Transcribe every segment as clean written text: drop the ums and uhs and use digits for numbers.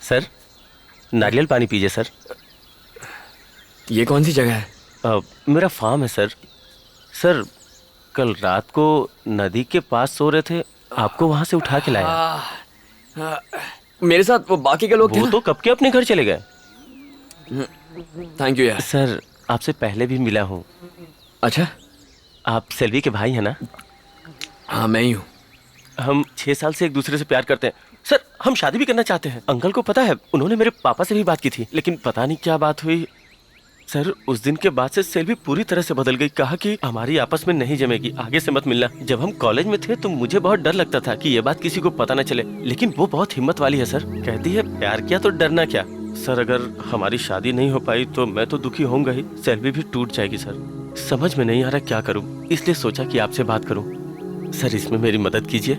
Sir, नारियल पानी पीजिए सर। ये कौन सी जगह है? मेरा फार्म है सर। सर, कल रात को नदी के पास सो रहे थे, आपको वहां से उठा के लाया। मेरे साथ वो बाकी के लोग थे वो ना? तो कब के अपने घर चले गए। थैंक यू यार। सर, आपसे पहले भी मिला हूँ। अच्छा, आप सेल्वी के भाई हैं ना? हाँ मैं ही हूँ। हम 6 साल से एक दूसरे से प्यार करते हैं। सर, हम शादी भी करना चाहते हैं। अंकल को पता है, उन्होंने मेरे पापा से भी बात की थी, लेकिन पता नहीं क्या बात हुई। सर, उस दिन के बाद से सेल्वी पूरी तरह से बदल गई। कहा कि हमारी आपस में नहीं जमेगी, आगे से मत मिलना। जब हम कॉलेज में थे तो मुझे बहुत डर लगता था कि ये बात किसी को पता न चले, लेकिन वो बहुत हिम्मत वाली है सर। कहती है प्यार किया तो डरना क्या। सर, अगर हमारी शादी नहीं हो पाई तो मैं तो दुखी होऊंगा ही, सेल्वी भी टूट जाएगी। सर, समझ में नहीं आ रहा क्या करूं, इसलिए सोचा कि आपसे बात करूं। सर, इसमें मेरी मदद कीजिए।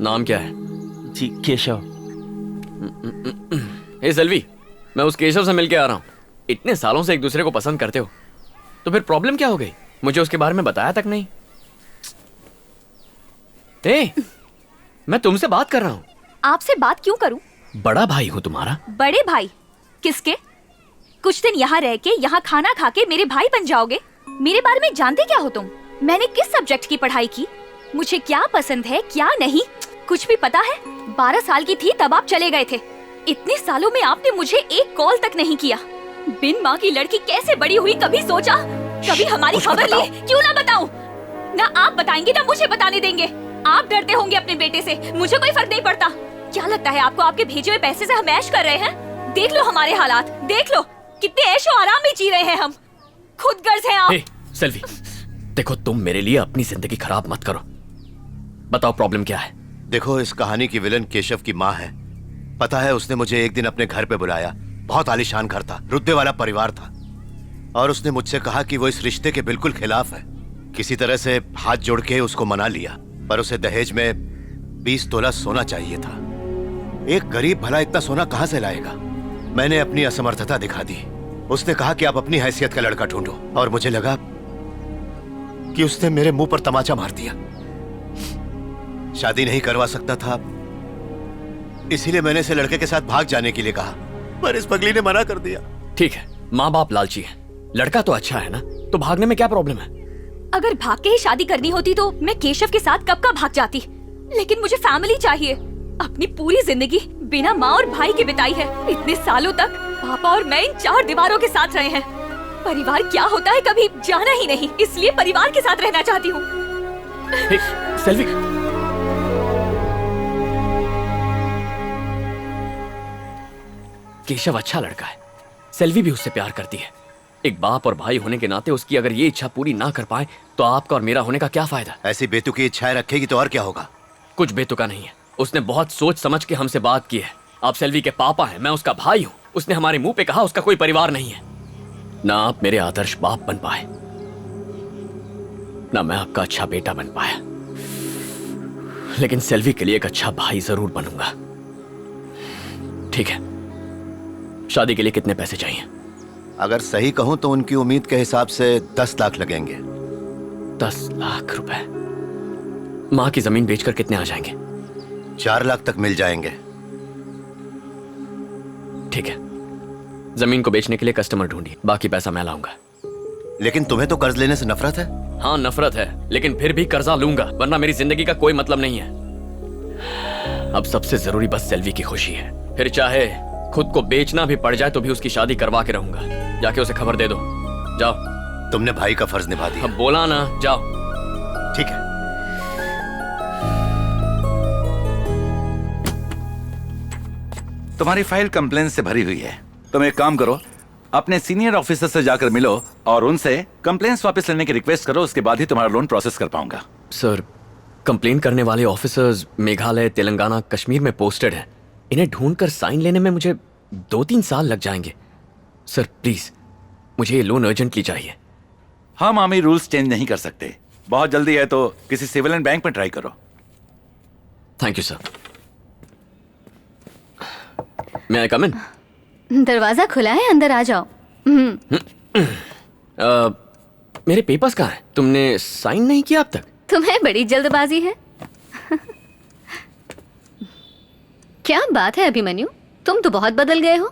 नाम क्या है? जी, केशव। हे सेल्वी, मैं उस केशव से मिलके आ रहा हूँ। इतने सालों से एक दूसरे को पसंद करते हो, तो फिर प्रॉब्लम क्या हो गई? मुझे उसके बारे में बताया तक नहीं। मैं तुमसे बात कर रहा हूँ। आपसे बात क्यों करूं? बड़ा भाई हूँ तुम्हारा। बड़े भाई? किसके? कुछ दिन यहाँ रह के, यहाँ खाना खा के मेरे भाई बन जाओगे? मेरे बारे में जानते क्या हो तुम? मैंने किस सब्जेक्ट की पढ़ाई की, मुझे क्या पसंद है क्या नहीं, कुछ भी पता है? 12 साल की थी तब आप चले गए थे। इतने सालों में आपने मुझे एक कॉल तक नहीं किया। बिन माँ की लड़की कैसे बड़ी हुई, कभी सोचा? कभी हमारी खबर ली? क्यों ना बताऊं? ना आप बताएंगे ना मुझे बताने देंगे। आप डरते होंगे अपने बेटे से, मुझे कोई फर्क नहीं पड़ता। क्या लगता है आपको आपके भेजे हुए पैसे से हम ऐश कर रहे हैं? देख लो हमारे हालात, देख लो कितने ऐशो आराम में जी रहे हैं हम। खुद गर्ज हैं आप। सेल्वी, देखो तुम मेरे लिए अपनी जिंदगी खराब मत करो। बताओ प्रॉब्लम क्या है? देखो, इस कहानी की विलन केशव की माँ है। पता है, उसने मुझे एक दिन अपने घर पे बुलाया। बहुत आलीशान घर था, रुतबे वाला परिवार था, और उसने मुझसे कहा कि वो इस रिश्ते के बिल्कुल खिलाफ है। किसी तरह से हाथ जोड़ के उसको मना लिया, पर उसे दहेज में 20 तोला सोना चाहिए था। एक गरीब भला इतना सोना कहां से लाएगा? मैंने अपनी असमर्थता दिखा दी। उसने कहा कि आप अपनी हैसियत का लड़का ढूंढो, और मुझे लगा कि उसने मेरे मुंह पर तमाचा मार दिया। शादी नहीं करवा सकता था, इसीलिए मैंने इसे लड़के के साथ भाग जाने के लिए कहा, पर इस पगली ने मना कर दिया। ठीक है, माँ बाप लालची है, लड़का तो अच्छा है ना, तो भागने में क्या प्रॉब्लम है? अगर भाग के ही शादी करनी होती तो मैं केशव के साथ कब का भाग जाती, लेकिन मुझे फैमिली चाहिए। अपनी पूरी जिंदगी बिना माँ और भाई के बिताई है। इतने सालों तक पापा और मैं इन 4 दीवारों के साथ रहे हैं। परिवार क्या होता है कभी जाना ही नहीं, इसलिए परिवार के साथ रहना चाहती हूँ। सेल्वी, केशव अच्छा लड़का है, सेल्वी भी उससे प्यार करती है। एक बाप और भाई होने के नाते उसकी अगर ये इच्छा पूरी ना कर पाए तो आपका और मेरा होने का क्या फायदा? ऐसी बेतुकी इच्छाएं रखेगी तो और क्या होगा? कुछ बेतुका नहीं है, उसने बहुत सोच समझ के हमसे बात की है। आप सेल्वी के पापा हैं, मैं उसका भाई हूँ। उसने हमारे मुंह पे कहा उसका कोई परिवार नहीं है। ना आप मेरे आदर्श बाप बन पाए, ना मैं आपका अच्छा बेटा बन पाया, लेकिन सेल्वी के लिए एक अच्छा भाई जरूर बनूंगा। ठीक है, शादी के लिए कितने पैसे चाहिए? अगर सही कहूं तो उनकी उम्मीद के हिसाब से 10 लाख लगेंगे। 10 लाख रुपए? माँ की जमीन बेचकर कितने आ जाएंगे? 4 लाख तक मिल जाएंगे। ठीक है, जमीन को बेचने के लिए कस्टमर ढूंढिए, बाकी पैसा मैं लाऊंगा। लेकिन तुम्हें तो कर्ज लेने से नफरत है। हाँ नफरत है, लेकिन फिर भी कर्जा लूंगा, वरना मेरी जिंदगी का कोई मतलब नहीं है। अब सबसे जरूरी बस सेल्वी की खुशी है। फिर चाहे खुद को बेचना भी पड़ जाए तो भी उसकी शादी करवा के रहूंगा। जाके उसे खबर दे दो। जाओ। तुमने भाई का फर्ज निभा दिया। अब बोला ना, जाओ। ठीक है। तुम्हारी फाइल कंप्लेन से भरी हुई है। तुम एक काम करो, अपने सीनियर ऑफिसर से जाकर मिलो और उनसे कंप्लेंट्स वापस लेने की रिक्वेस्ट करो। उसके बाद ही तुम्हारा लोन प्रोसेस कर पाऊंगा। सर, कंप्लेन करने वाले ऑफिसर्स मेघालय, तेलंगाना, कश्मीर में पोस्टेड हैं। इन्हें ढूंढकर साइन लेने में मुझे 2-3 साल लग जाएंगे। सर प्लीज, मुझे ये लोन अर्जेंटली चाहिए। हम आर्मी रूल्स चेंज नहीं कर सकते। बहुत जल्दी है तो किसी सिविलियन बैंक में ट्राई करो। Thank you sir. मैं आई कम इन? दरवाजा खुला है, अंदर आ जाओ। मेरे पेपर्स कहाँ हैं? तुमने साइन नहीं किया अब तक? तुम्हें बड़ी जल्दबाजी है। क्या बात है अभिमन्यु, तुम तो बहुत बदल गए हो।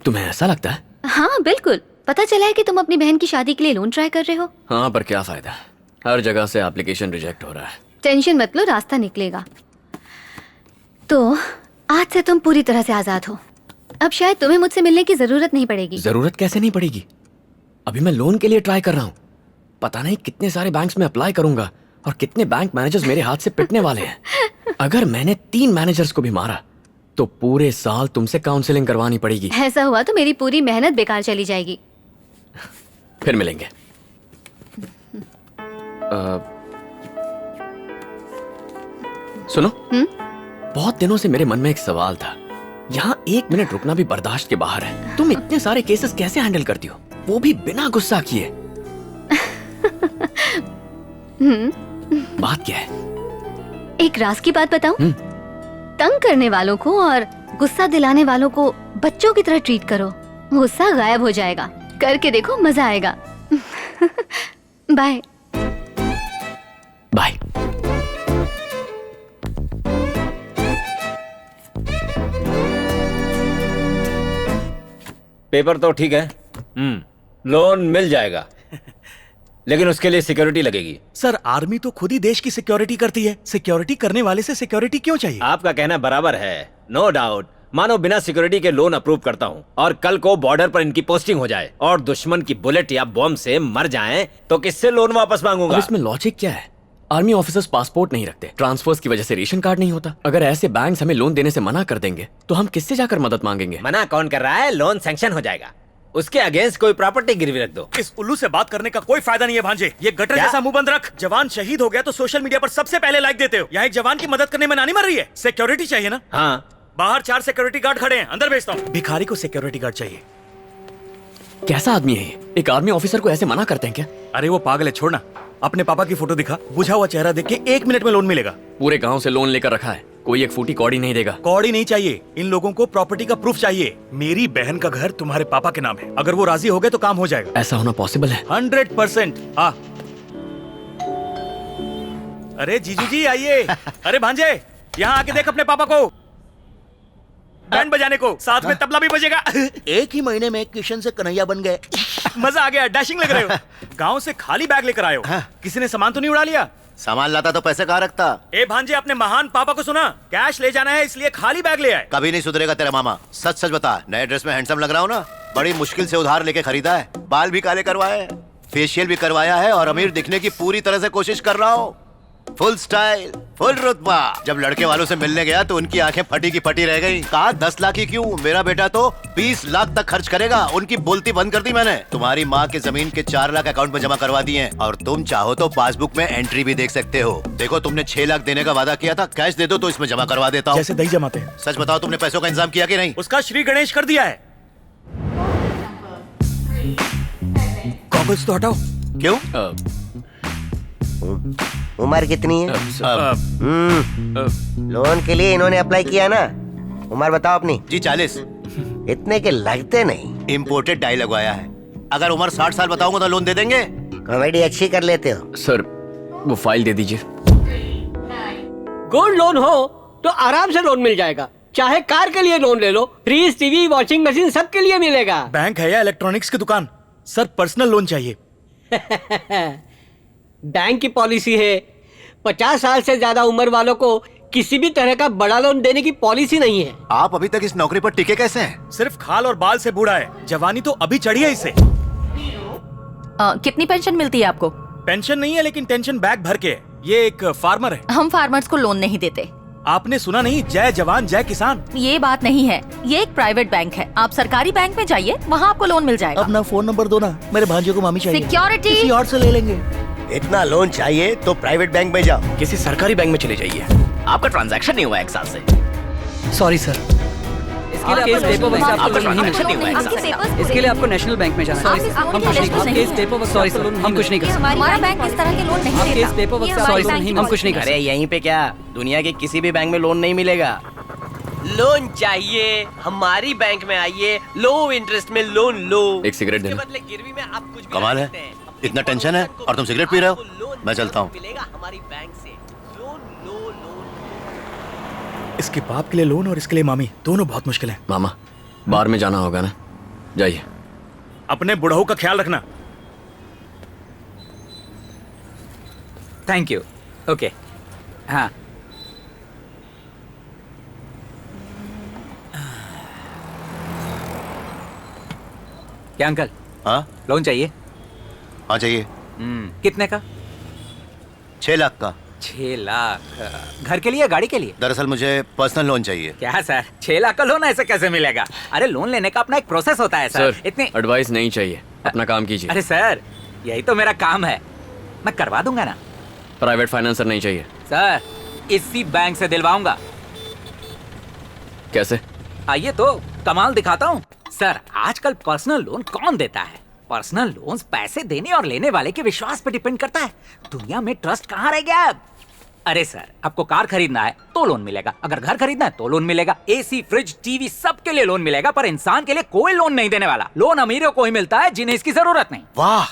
तुम्हें ऐसा लगता है? हाँ बिल्कुल, पता चला है कि तुम अपनी बहन की शादी के लिए लोन ट्राई कर रहे हो। हाँ, पर क्या फायदा, हर जगह से एप्लीकेशन रिजेक्ट हो रहा है। टेंशन मत लो, रास्ता निकलेगा। तो आज से तुम पूरी तरह से आजाद हो। अब शायद तुम्हें मुझसे मिलने की जरूरत नहीं पड़ेगी। जरूरत कैसे नहीं पड़ेगी? अभी मैं लोन के लिए ट्राई कर रहा हूँ। पता नहीं कितने सारे बैंक्स में अप्लाई करूंगा और कितने बैंक मैनेजर्स मेरे हाथ से पिटने वाले हैं। अगर मैंने 3 मैनेजर्स को भी मारा तो पूरे साल तुमसे काउंसलिंग करवानी पड़ेगी। ऐसा हुआ तो मेरी पूरी मेहनत बेकार चली जाएगी। फिर मिलेंगे। सुनो, बहुत दिनों से मेरे मन में एक सवाल था। यहाँ 1 मिनट रुकना भी बर्दाश्त के बाहर है। तुम इतने सारे केसेस कैसे हैंडल करती हो, वो भी बिना गुस्सा किए? बात क्या है? एक राज की बात बताऊं? तंग करने वालों को और गुस्सा दिलाने वालों को बच्चों की तरह ट्रीट करो, गुस्सा गायब हो जाएगा। करके देखो, मजा आएगा। Bye bye. पेपर तो ठीक है, लोन मिल जाएगा, लेकिन उसके लिए सिक्योरिटी लगेगी। सर, आर्मी तो खुद ही देश की सिक्योरिटी करती है, सिक्योरिटी करने वाले से सिक्योरिटी क्यों चाहिए? आपका कहना बराबर है, नो डाउट। मानो बिना सिक्योरिटी के लोन अप्रूव करता हूँ और कल को बॉर्डर पर इनकी पोस्टिंग हो जाए और दुश्मन की बुलेट या बॉम्ब से मर जाएं, तो किससे लोन वापस मांगूंगा? इसमें लॉजिक क्या है? आर्मी ऑफिसर्स पासपोर्ट नहीं रखते, ट्रांसफर्स की वजह से रेशन कार्ड नहीं होता। अगर ऐसे बैंक्स हमें लोन देने से मना कर देंगे तो हम किससे जाकर मदद मांगेंगे? मना कौन कर रहा है? लोन सैंक्शन हो जाएगा, उसके अगेंस्ट कोई प्रॉपर्टी गिरवी रख दो। इस उल्लू से बात करने का कोई फायदा नहीं है भांजे। ये गटर क्या? जैसा मुंह बंद रख। जवान शहीद हो गया तो सोशल मीडिया पर सबसे पहले लाइक देते हो। यहाँ एक जवान की मदद करने में नानी मर रही है। सिक्योरिटी चाहिए ना? हाँ, बाहर 4 सिक्योरिटी गार्ड खड़े हैं, अंदर भेजता हूँ। भिखारी को सिक्योरिटी गार्ड चाहिए। कैसा आदमी है ये? एक आर्मी ऑफिसर को ऐसे मना करते हैं क्या? अरे वो पागल है, छोड़ना। अपने पापा की फोटो दिखा, बुझा हुआ चेहरा देख के 1 मिनट में लोन मिलेगा। पूरे गांव से लोन लेकर रखा है, कोई एक फूटी कौड़ी नहीं देगा। कौड़ी नहीं चाहिए, इन लोगों को प्रॉपर्टी का प्रूफ चाहिए। मेरी बहन का घर तुम्हारे पापा के नाम है, अगर वो राजी हो गए तो काम हो जाएगा। ऐसा होना पॉसिबल है? 100%। अरे जीजू जी आइए। अरे भांजे, यहाँ आके देख अपने पापा को, बैंड बजाने को, साथ में तबला भी बजेगा। एक ही महीने में किशन से कन्हैया बन गए। मजा आ गया, डैशिंग लग रहे हो। गांव से खाली बैग लेकर आए हो, किसी ने सामान तो नहीं उड़ा लिया? सामान लाता तो पैसे कहाँ रखता? ए भांजे, अपने महान पापा को सुना, कैश ले जाना है इसलिए खाली बैग ले आए। कभी नहीं सुधरेगा तेरा मामा। सच सच बता, नए ड्रेस में हैंडसम लग रहा हूँ ना? बड़ी मुश्किल से उधार लेके खरीदा है, बाल भी काले करवाए हैं, फेशियल भी करवाया है और अमीर दिखने की पूरी तरह से कोशिश कर रहा हूँ। फुल स्टाइल, फुल रुतबा। जब लड़के वालों से मिलने गया तो उनकी आंखें फटी की फटी रह गई। कहा 10 लाख ही क्यों, मेरा बेटा तो 20 लाख तक खर्च करेगा। उनकी बोलती बंद कर दी मैंने। तुम्हारी माँ के जमीन के 4 लाख अकाउंट में जमा करवा दिए हैं और तुम चाहो तो पासबुक में एंट्री भी देख सकते हो। देखो, तुमने 6 लाख देने का वादा किया था, कैश दे दो तो इसमें जमा करवा देता हूँ। जैसे दही जमाते हैं। सच बताओ, तुमने पैसों का इंतजाम किया कि नहीं? उसका श्री गणेश कर दिया है। गॉगल्स तो हटाओ। क्यों? उम्र कितनी है? लोन के लिए इन्होंने अप्लाई किया ना? उम्र बताओ अपनी। जी 40। इतने के लगते नहीं। इम्पोर्टेड डाई लगवाया है। अगर उम्र 60 साल बताऊंगा तो लोन दे देंगे? कॉमेडी अच्छी कर लेते हो। सर, वो फाइल दे दीजिए। गोल्ड लोन हो तो आराम से लोन मिल जाएगा। चाहे कार के लिए लोन ले लो, फ्रिज, टीवी, वॉशिंग मशीन सबके लिए मिलेगा। बैंक है या इलेक्ट्रॉनिक्स की दुकान? सर, पर्सनल लोन चाहिए। बैंक की पॉलिसी है, 50 साल से ज्यादा उम्र वालों को किसी भी तरह का बड़ा लोन देने की पॉलिसी नहीं है। आप अभी तक इस नौकरी पर टिके कैसे हैं? सिर्फ खाल और बाल से बूढ़ा है, जवानी तो अभी चढ़ी है इससे। कितनी पेंशन मिलती है आपको? पेंशन नहीं है, लेकिन टेंशन बैग भर के है। ये एक फार्मर है। हम फार्मर्स को लोन नहीं देते। आपने सुना नहीं, जय जवान जय किसान। ये बात नहीं है, ये एक प्राइवेट बैंक है। आप सरकारी बैंक में जाइए, वहाँ आपको लोन मिल जाएगा। अपना फोन नंबर दो ना, मेरे भांजे को मामी चाहिए। सिक्योरिटी किसी और से ले लेंगे। इतना लोन चाहिए तो प्राइवेट बैंक में जाओ। किसी सरकारी बैंक में चले जाइए, आपका ट्रांजैक्शन नहीं हुआ 1 साल से। सॉरी सर, इसके लिए आपको पेपर वर्क से आपको लोन नहीं मिल नहीं हुआ 1 साल से। इसके लिए आपको नेशनल बैंक में जाना है। हम कुछ नहीं कर सकते। पेपर वर्क, सॉरी सर, हम कुछ नहीं कर सकते। हमारा बैंक इस तरह के लोन नहीं आपके इस देता। पेपर वर्क, सॉरी सर, हम कुछ नहीं कर अरे सकते। यहीं पे क्या, दुनिया के किसी भी बैंक में लोन नहीं मिलेगा। लोन चाहिए, हमारी बैंक में आइए, लो इंटरेस्ट में लोन लो। एक सिगरेट देना। बदले गिरवी में आप कुछ भी कमाल है, रख सकते हैं। इतना टेंशन है और तुम सिगरेट पी रहे हो? मैं चलता हूँ। मिलेगा हमारी बैंक से लोन लो। इसके बाप के लिए लोन और इसके लिए मामी दोनों बहुत मुश्किल है। मामा बार में जाना होगा ना, जाइए। अपने बुढ़ऊ का ख्याल रखना। Thank you. ओके हाँ क्या अंकल हाँ लोन चाहिए? हाँ चाहिए। कितने का? 6 लाख का। 6 लाख घर के लिए गाड़ी के लिए? दरअसल मुझे पर्सनल लोन चाहिए। क्या सर 6 लाख का लोन ऐसे कैसे मिलेगा? अरे लोन लेने का अपना एक प्रोसेस होता है सर। सर एडवाइस नहीं चाहिए, अपना काम कीजिए। अरे सर यही तो मेरा काम है, मैं करवा दूंगा ना। प्राइवेट फाइनेंसर नहीं चाहिए। सर इसी बैंक से दिलवाऊंगा। कैसे? आइए तो कमाल दिखाता हूँ। सर आजकल पर्सनल लोन कौन देता है? पर्सनल लोन्स पैसे देने और लेने वाले के विश्वास पे डिपेंड करता है। दुनिया में ट्रस्ट कहाँ रह गया अब? अरे सर आपको कार खरीदना है तो लोन मिलेगा, अगर घर खरीदना है तो लोन मिलेगा, एसी फ्रिज टीवी सबके लिए लोन मिलेगा, पर इंसान के लिए कोई लोन नहीं देने वाला। लोन अमीरों को ही मिलता है जिन्हें इसकी जरूरत नहीं। वाह।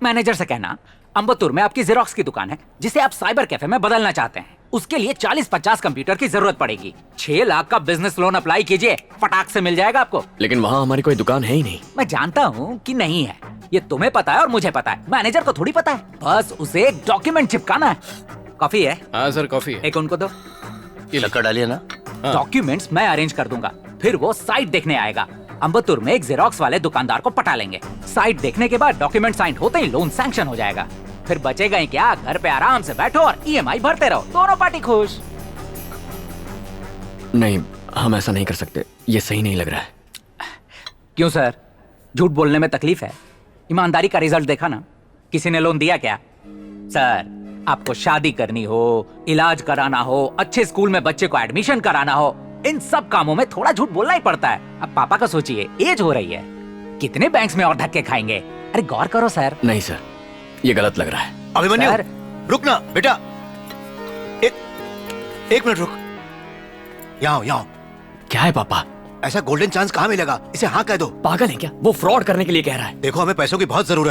मैनेजर से कहना अम्बत्तूर में आपकी जेरोक्स की दुकान है जिसे आप साइबर कैफे में बदलना चाहते हैं, उसके लिए 40-50 कंप्यूटर की जरूरत पड़ेगी। 6 लाख का बिजनेस लोन अप्लाई कीजिए, फटाक से मिल जाएगा आपको। लेकिन वहाँ हमारी कोई दुकान है ही नहीं। मैं जानता हूँ कि नहीं है, ये तुम्हें पता है और मुझे पता है, मैनेजर को थोड़ी पता है। बस उसे एक डॉक्यूमेंट चिपकाना है। कॉफी है? हाँ सर कॉफी है। एक उनको दो। शक्कर डालिए ना। डॉक्यूमेंट्स मैं अरेंज कर दूंगा, फिर वो साइट देखने आएगा। अम्बत्तूर में एक जेरोक्स वाले दुकानदार को पटा लेंगे। साइट देखने के बाद डॉक्यूमेंट साइन होते ही लोन सैंक्शन हो जाएगा। फिर बचेगा ही क्या, घर पे आराम से बैठो और ईएमआई भरते रहो, दोनों पार्टी खुश। नहीं हम ऐसा नहीं कर सकते, ये सही नहीं लग रहा है। क्यों सर, झूठ बोलने में तकलीफ है? ईमानदारी का रिजल्ट देखा ना, किसी ने लोन दिया क्या? सर आपको शादी करनी हो, इलाज कराना हो, अच्छे स्कूल में बच्चे को एडमिशन कराना हो, इन सब कामों में थोड़ा झूठ बोलना ही पड़ता है। अब पापा का सोचिए, एज हो रही है, कितने बैंक्स में और धक्के खाएंगे? अरे गौर करो सर। नहीं सर ये गलत लग रहा है। अभिमन्यु सर। रुक ना बेटा, एक मिनट रुक। यहाँ क्या है पापा? ऐसा गोल्डन चांस कहाँ मिलेगा? इसे हाँ कह दो। पागल है क्या? वो फ्रॉड करने के लिए कह रहा है। देखो हमें पैसों की बहुत जरूरत